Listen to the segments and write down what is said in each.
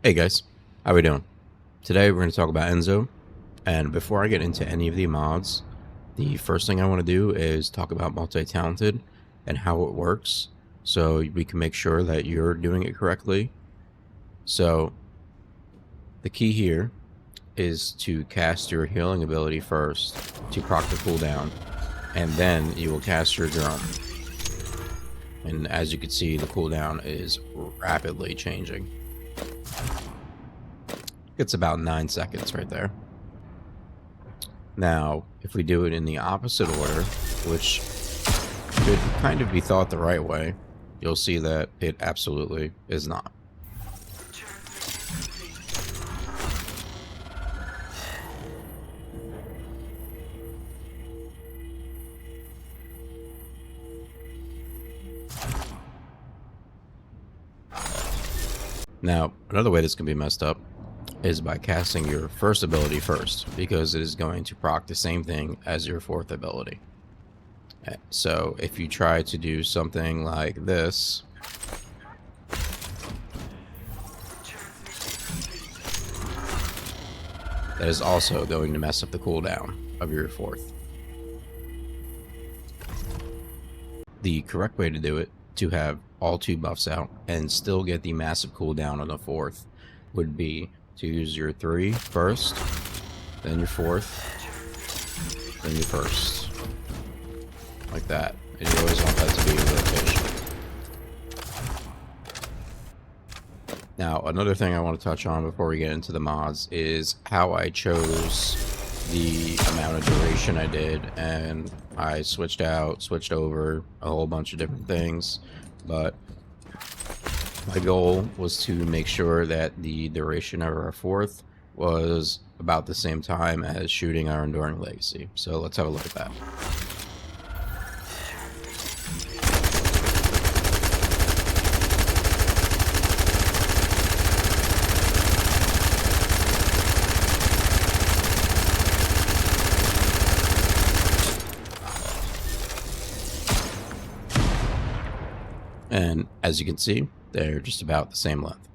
Hey guys, how we doing? Today we're going to talk about Enzo, and before I get into any of the mods, the first thing I want to do is talk about Multitalented and how it works, so we can make sure that you're doing it correctly. So the key here is to cast your healing ability first to proc the cooldown, and then you will cast your drone. And as you can see, the cooldown is rapidly changing. It's about 9 seconds right there. Now, if we do it in the opposite order, which could kind of be thought the right way, you'll see that it absolutely is not. Now, another way this can be messed up is by casting your first ability first, because it is going to proc the same thing as your fourth ability. So if you try to do something like this, that is also going to mess up the cooldown of your fourth. The correct way to do it, to have all two buffs out and still get the massive cooldown on the fourth, would be to use your 3 first, then your fourth, then your first. Like that. And you always want that to be in rotation. Now, another thing I want to touch on before we get into the mods is how I chose the amount of duration I did, and I switched over a whole bunch of different things, but my goal was to make sure that the duration of our fourth was about the same time as shooting our Enduring Legacy. So let's have a look at that. And as you can see, they're just about the same length.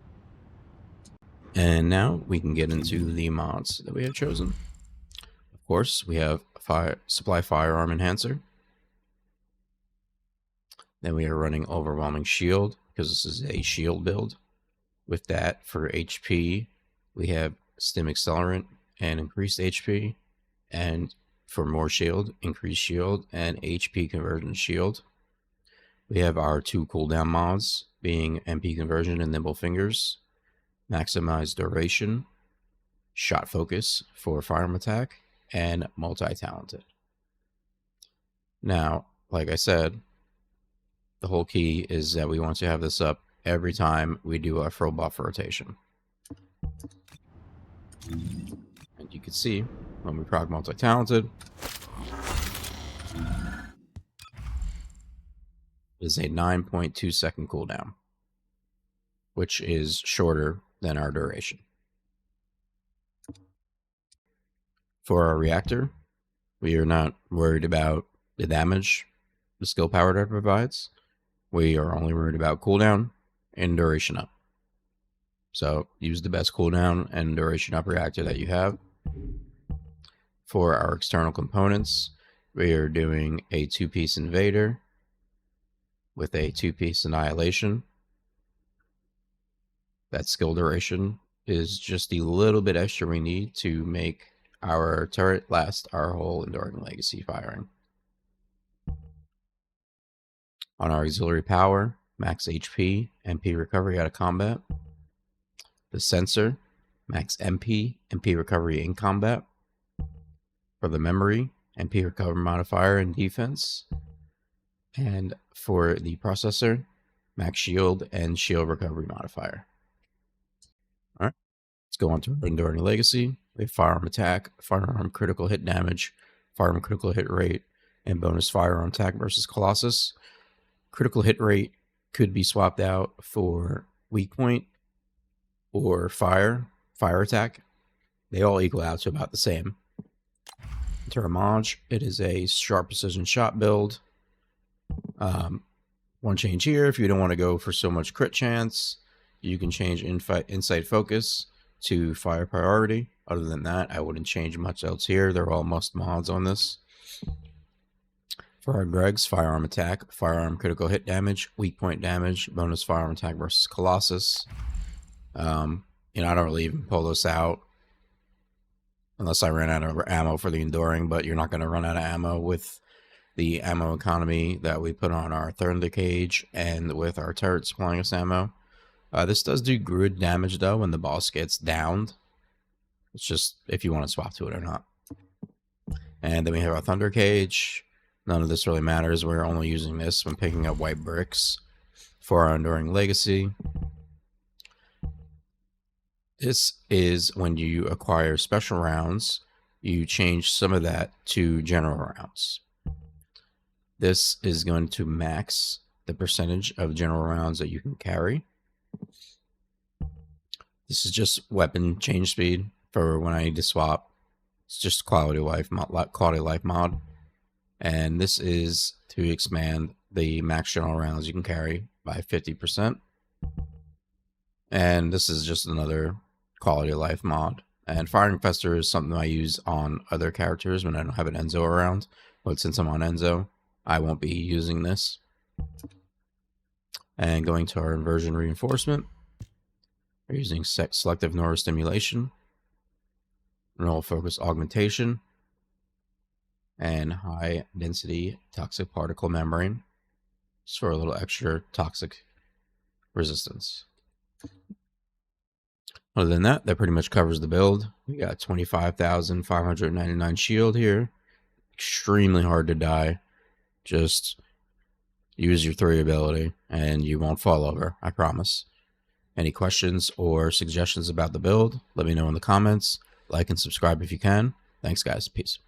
And now we can get into the mods that we have chosen. Of course, we have Supply Firearm Enhancer. Then we are running Overwhelming Shield, because this is a shield build. With that, for HP, we have Stim Accelerant and Increased HP. And for more shield, Increased Shield and HP Conversion Shield. We have our 2 cooldown mods, being MP Conversion and Nimble Fingers, Maximize Duration, Shot Focus for Firearm Attack, and Multitalented. Now, like I said, the whole key is that we want to have this up every time we do a full buff rotation. And you can see, when we proc Multitalented, is a 9.2 second cooldown, which is shorter than our duration. For our reactor, we are not worried about the damage the skill power that provides. We are only worried about cooldown and duration up. So use the best cooldown and duration up reactor that you have. For our external components, we are doing a 2-piece invader with a 2-piece annihilation. That skill duration is just the little bit extra we need to make our turret last our whole Enduring Legacy firing. On our auxiliary power, max HP, MP recovery out of combat. The sensor, max MP, MP recovery in combat. For the memory, MP recovery modifier in defense. And for the processor, max shield and shield recovery modifier. Alright, let's go on to our Enduring Legacy. We have firearm attack, firearm critical hit damage, firearm critical hit rate, and bonus firearm attack versus Colossus. Critical hit rate could be swapped out for weak point or fire attack. They all equal out to about the same. To our mod, it is a sharp precision shot build. One change here, if you don't want to go for so much crit chance, You can change insight focus to fire priority. Other than that, I wouldn't change much else here. They're all must mods on this. For our Gregs, firearm attack, firearm critical hit damage, weak point damage, bonus firearm attack versus Colossus. You know, I don't really even pull this out unless I ran out of ammo for the Enduring, but you're not going to run out of ammo with the ammo economy that we put on our Thunder Cage and with our turret supplying us ammo. This does do good damage though when the boss gets downed. It's just if you want to swap to it or not. And then we have our Thunder Cage. None of this really matters. We're only using this when picking up white bricks for our Enduring Legacy. This is when you acquire special rounds, you change some of that to general rounds. This is going to max the percentage of general rounds that you can carry. This is just weapon change speed for when I need to swap. It's just quality of life mod. And this is to expand the max general rounds you can carry by 50%. And this is just another quality of life mod. And Fire Infestor is something I use on other characters when I don't have an Enzo around. But since I'm on Enzo, I won't be using this. And going to our Inversion Reinforcement, we're using selective neurostimulation, neural focus augmentation, and high density toxic particle membrane, just for a little extra toxic resistance. Other than that, that pretty much covers the build. We got 25,599 shield here. Extremely hard to die. Just use your 3 ability and you won't fall over, I promise. Any questions or suggestions about the build, let me know in the comments. Like and subscribe if you can. Thanks guys, peace.